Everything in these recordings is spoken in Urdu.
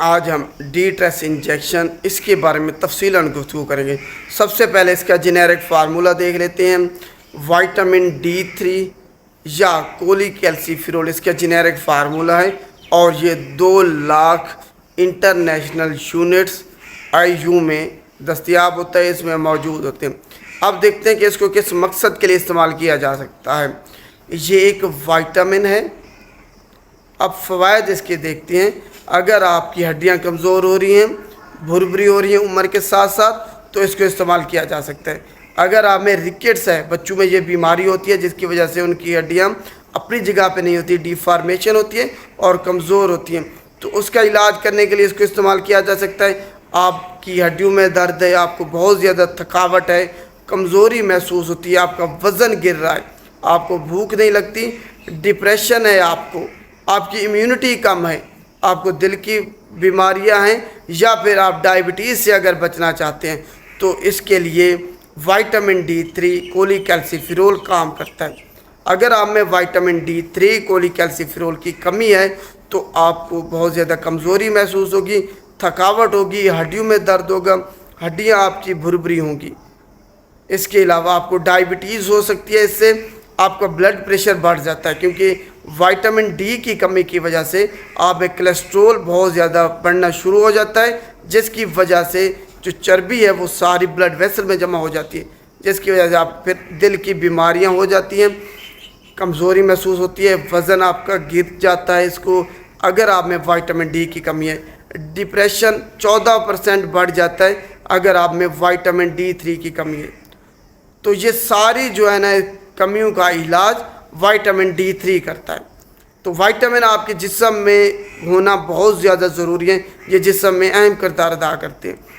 آج ہم ڈی ٹریس انجیکشن اس کے بارے میں تفصیلاً گفتگو کریں گے۔ سب سے پہلے اس کا جنیرک فارمولہ دیکھ لیتے ہیں۔ وائٹامن D3 یا کولیکیلسیفیرول اس کا جنیرک فارمولہ ہے، اور یہ 2 لاکھ انٹرنیشنل یونٹس IU میں دستیاب ہوتا ہے، اس میں موجود ہوتے ہیں۔ اب دیکھتے ہیں کہ اس کو کس مقصد کے لیے استعمال کیا جا سکتا ہے۔ یہ ایک وائٹامن ہے۔ اب فوائد اس کے دیکھتے ہیں۔ اگر آپ کی ہڈیاں کمزور ہو رہی ہیں، بھربری ہو رہی ہیں عمر کے ساتھ ساتھ، تو اس کو استعمال کیا جا سکتا ہے۔ اگر آپ میں رکٹس ہے، بچوں میں یہ بیماری ہوتی ہے جس کی وجہ سے ان کی ہڈیاں اپنی جگہ پہ نہیں ہوتی، ڈیفارمیشن ہوتی ہے اور کمزور ہوتی ہیں، تو اس کا علاج کرنے کے لیے اس کو استعمال کیا جا سکتا ہے۔ آپ کی ہڈیوں میں درد ہے، آپ کو بہت زیادہ تھکاوٹ ہے، کمزوری محسوس ہوتی ہے، آپ کا وزن گر رہا ہے، آپ کو بھوک نہیں لگتی، ڈپریشن ہے، آپ کی امیونٹی کم ہے، آپ کو دل کی بیماریاں ہیں، یا پھر آپ ڈائبٹیز سے اگر بچنا چاہتے ہیں، تو اس کے لیے وائٹامن D3 کولیکیلسیفیرول کام کرتا ہے۔ اگر آپ میں وائٹامن D3 کولیکیلسیفیرول کی کمی ہے تو آپ کو بہت زیادہ کمزوری محسوس ہوگی، تھکاوٹ ہوگی، ہڈیوں میں درد ہوگا، ہڈیاں آپ کی بھربری ہوں گی۔ اس کے علاوہ آپ کو ڈائبٹیز ہو سکتی ہے، اس سے آپ کا بلڈ پریشر بڑھ جاتا ہے، کیونکہ وائٹامن D کی کمی کی وجہ سے آپ میں کولیسٹرول بہت زیادہ بڑھنا شروع ہو جاتا ہے، جس کی وجہ سے جو چربی ہے وہ ساری بلڈ ویسل میں جمع ہو جاتی ہے، جس کی وجہ سے آپ پھر دل کی بیماریاں ہو جاتی ہیں، کمزوری محسوس ہوتی ہے، وزن آپ کا گر جاتا ہے۔ اس کو اگر آپ میں وائٹامن D کی کمی ہے، ڈپریشن 14% بڑھ جاتا ہے اگر آپ میں وائٹامن D3 کی کمی ہے۔ تو یہ ساری جو ہے نا کمیوں کا علاج وائٹامن D3 کرتا ہے۔ تو وائٹامن آپ کے جسم میں ہونا بہت زیادہ ضروری ہے، یہ جسم میں اہم کردار ادا کرتے ہیں۔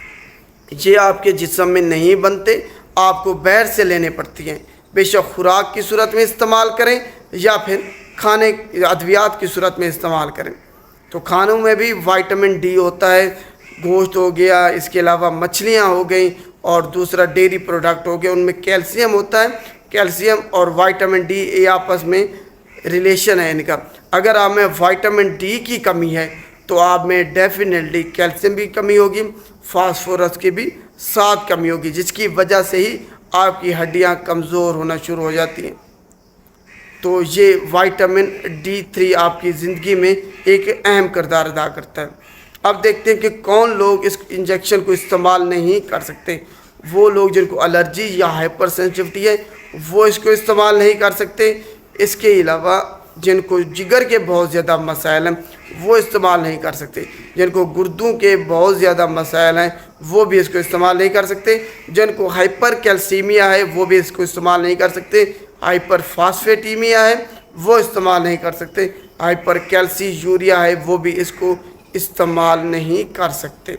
یہ آپ کے جسم میں نہیں بنتے، آپ کو باہر سے لینے پڑتی ہیں، بے شک خوراک کی صورت میں استعمال کریں یا پھر کھانے ادویات کی صورت میں استعمال کریں۔ تو کھانوں میں بھی وائٹامن D ہوتا ہے، گوشت ہو گیا، اس کے علاوہ مچھلیاں ہو گئیں، اور دوسرا ڈیری پروڈکٹ ہو گیا، ان میں کیلشیم ہوتا ہے۔ کیلشیم اور وائٹامن D یہ آپس میں ریلیشن ہے ان کا۔ اگر آپ میں وائٹامن D کی کمی ہے تو آپ میں ڈیفینیٹلی کیلشیم کی کمی ہوگی، فاسفورس کی بھی ساتھ کمی ہوگی، جس کی وجہ سے ہی آپ کی ہڈیاں کمزور ہونا شروع ہو جاتی ہیں۔ تو یہ وائٹامن D3 آپ کی زندگی میں ایک اہم کردار ادا کرتا ہے۔ اب دیکھتے ہیں کہ کون لوگ اس انجیکشن کو استعمال نہیں کر سکتے۔ وہ لوگ جن کو الرجی یا ہائپر سینسٹیوٹی ہے وہ اس کو استعمال نہیں کر سکتے۔ اس کے علاوہ جن کو جگر کے بہت زیادہ مسائل ہیں وہ استعمال نہیں کر سکتے، جن کو گردوں کے بہت زیادہ مسائل ہیں وہ بھی اس کو استعمال نہیں کر سکتے، جن کو ہائپر کیلسیمیا ہے وہ بھی اس کو استعمال نہیں کر سکتے، ہائپر فاسفیٹیمیا ہے وہ استعمال نہیں کر سکتے، ہائپر کیلسی یوریا ہے وہ بھی اس کو استعمال نہیں کر سکتے۔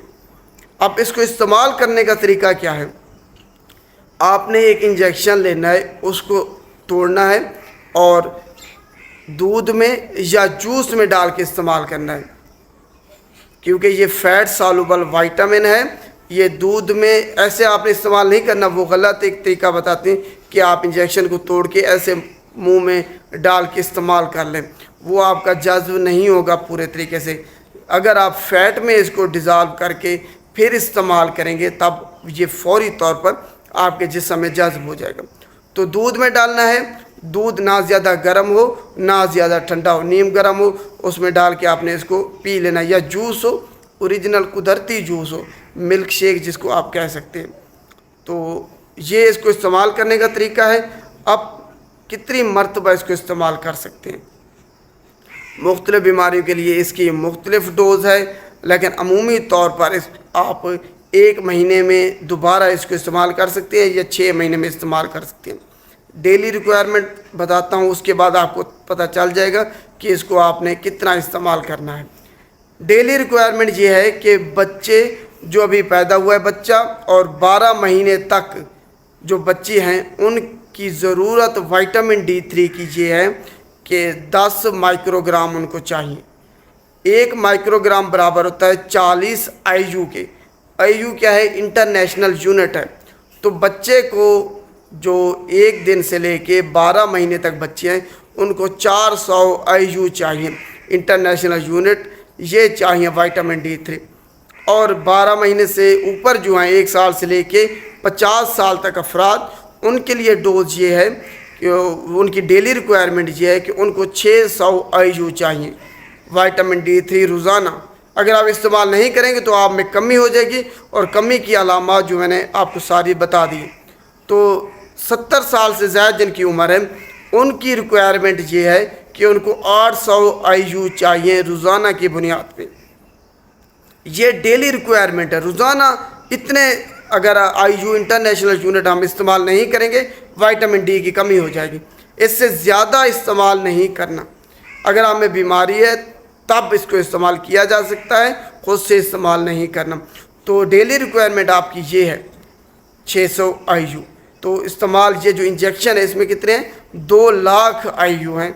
اب اس کو استعمال کرنے کا طریقہ کیا ہے؟ آپ نے ایک انجیکشن لینا ہے، اس کو توڑنا ہے اور دودھ میں یا جوس میں ڈال کے استعمال کرنا ہے، کیونکہ یہ فیٹ سالوبل وائٹامن ہے۔ یہ دودھ میں ایسے آپ نے استعمال نہیں کرنا، وہ غلط ایک طریقہ بتاتے ہیں کہ آپ انجیکشن کو توڑ کے ایسے منہ میں ڈال کے استعمال کر لیں، وہ آپ کا جذب نہیں ہوگا پورے طریقے سے۔ اگر آپ فیٹ میں اس کو ڈیزالو کر کے پھر استعمال کریں گے تب یہ فوری طور پر آپ کے جسم میں جذب ہو جائے گا۔ تو دودھ میں ڈالنا ہے، دودھ نہ زیادہ گرم ہو نہ زیادہ ٹھنڈا ہو، نیم گرم ہو، اس میں ڈال کے آپ نے اس کو پی لینا، یا جوس ہو، اوریجنل قدرتی جوس ہو، ملک شیک جس کو آپ کہہ سکتے ہیں۔ تو یہ اس کو استعمال کرنے کا طریقہ ہے۔ اب کتنی مرتبہ اس کو استعمال کر سکتے ہیں؟ مختلف بیماریوں کے لیے اس کی مختلف ڈوز ہے، لیکن عمومی طور پر آپ 1 مہینے میں دوبارہ اس کو استعمال کر سکتے ہیں یا 6 مہینے میں استعمال کر سکتے ہیں۔ ڈیلی ریکوائرمنٹ بتاتا ہوں، اس کے بعد آپ کو پتہ چل جائے گا کہ اس کو آپ نے کتنا استعمال کرنا ہے۔ ڈیلی ریکوائرمنٹ یہ ہے کہ بچے جو ابھی پیدا ہوا ہے بچہ اور 12 مہینے تک جو بچی ہیں ان کی ضرورت وائٹامن D3 کی یہ ہے کہ 10 مائکرو گرام ان کو چاہیے۔ 1 مائکرو گرام برابر ہوتا ہے 40 IU کے۔ IU کیا ہے؟ انٹرنیشنل یونٹ ہے۔ تو بچے کو جو 1 دن سے لے کے 12 مہینے تک بچے ہیں ان کو 400 IU چاہیے، انٹرنیشنل یونٹ یہ چاہیے وائٹامن D3. اور 12 مہینے سے اوپر جو ہیں 1 سال سے لے کے 50 سال تک افراد، ان کے لیے ڈوز یہ ہے کہ ان کی ڈیلی ریکوائرمنٹ یہ ہے کہ ان کو 600 IU چاہیے وائٹامن D3 روزانہ. اگر آپ استعمال نہیں کریں گے تو آپ میں کمی ہو جائے گی، اور کمی کی علامات جو میں نے آپ کو ساری بتا دی. تو 70 سال سے زائد جن کی عمر ہے ان کی ریکوائرمنٹ یہ ہے کہ ان کو 800 IU چاہیے روزانہ کی بنیاد پہ. یہ ڈیلی ریکوائرمنٹ ہے روزانہ. اتنے اگر IU انٹرنیشنل یونٹ ہم استعمال نہیں کریں گے وائٹامن D کی کمی ہو جائے گی. اس سے زیادہ استعمال نہیں کرنا. اگر ہمیں بیماری ہے تب اس کو استعمال کیا جا سکتا ہے، خود سے استعمال نہیں کرنا. تو ڈیلی ریکوائرمنٹ آپ کی یہ ہے 600 IU. تو استعمال یہ جو انجیکشن ہے اس میں کتنے ہیں 2 لاکھ IU ہیں.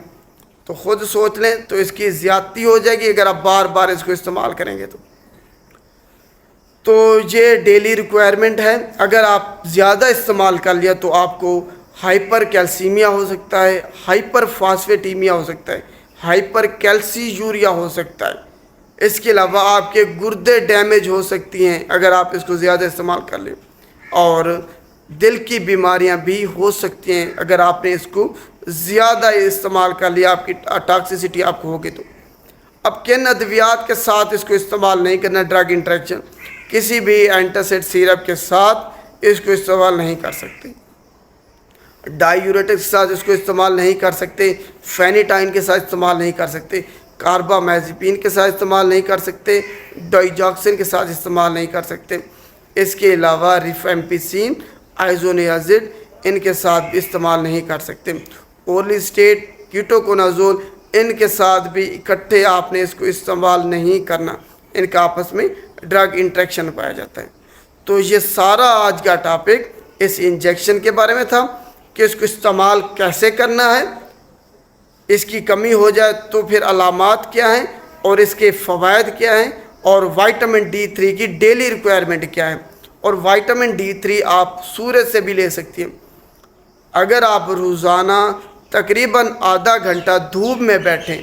تو خود سوچ لیں، تو اس کی زیادتی ہو جائے گی اگر آپ بار بار اس کو استعمال کریں گے. تو یہ ڈیلی ریکوائرمنٹ ہے. اگر آپ زیادہ استعمال کر لیا تو آپ کو ہائپر کیلسیمیا ہو سکتا ہے، ہائپر فاسفیٹیمیا ہو سکتا ہے، ہائپر کیلسی یوریا ہو سکتا ہے. اس کے علاوہ آپ کے گردے ڈیمیج ہو سکتی ہیں اگر آپ اس کو زیادہ استعمال کر لیں، اور دل کی بیماریاں بھی ہو سکتی ہیں اگر آپ نے اس کو زیادہ استعمال کر لیا، آپ کی ٹاکسیسٹی آپ کو ہوگی. تو اب کن ادویات کے ساتھ اس کو استعمال نہیں کرنا؟ ڈرگ انٹریکشن، کسی بھی اینٹاسڈ سیرپ کے ساتھ اس کو استعمال نہیں کر سکتے، ڈائیورٹک کے ساتھ اس کو استعمال نہیں کر سکتے، فینیٹائن کے ساتھ استعمال نہیں کر سکتے، کاربامازیپین کے ساتھ استعمال نہیں کر سکتے، ڈائیجاکسن کے ساتھ استعمال نہیں کر سکتے. اس کے علاوہ ریفیمپیسین، آئزونیازڈ، ان کے ساتھ بھی استعمال نہیں کر سکتے. اورلیسٹیٹ، کیٹوکونازول، ان کے ساتھ بھی اکٹھے آپ نے اس کو استعمال نہیں کرنا، ان کا آپس میں ڈرگ انٹریکشن پایا جاتا ہے. تو یہ سارا آج کا ٹاپک اس انجیکشن کے بارے میں تھا کہ اس کو استعمال کیسے کرنا ہے، اس کی کمی ہو جائے تو پھر علامات کیا ہیں اور اس کے فوائد کیا ہیں، اور وائٹامن D3 کی ڈیلی ریکوائرمنٹ کیا ہے. اور وائٹامن D3 آپ سورج سے بھی لے سکتی ہیں. اگر آپ روزانہ تقریباً آدھا گھنٹہ دھوپ میں بیٹھیں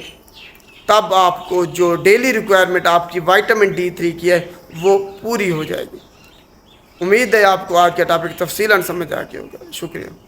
تب آپ کو جو ڈیلی ریکوائرمنٹ آپ کی وائٹامن D3 کی ہے وہ پوری ہو جائے گی. امید ہے آپ کو آج کا ٹاپک تفصیلاً سمجھ آ گیا ہوگا. شکریہ.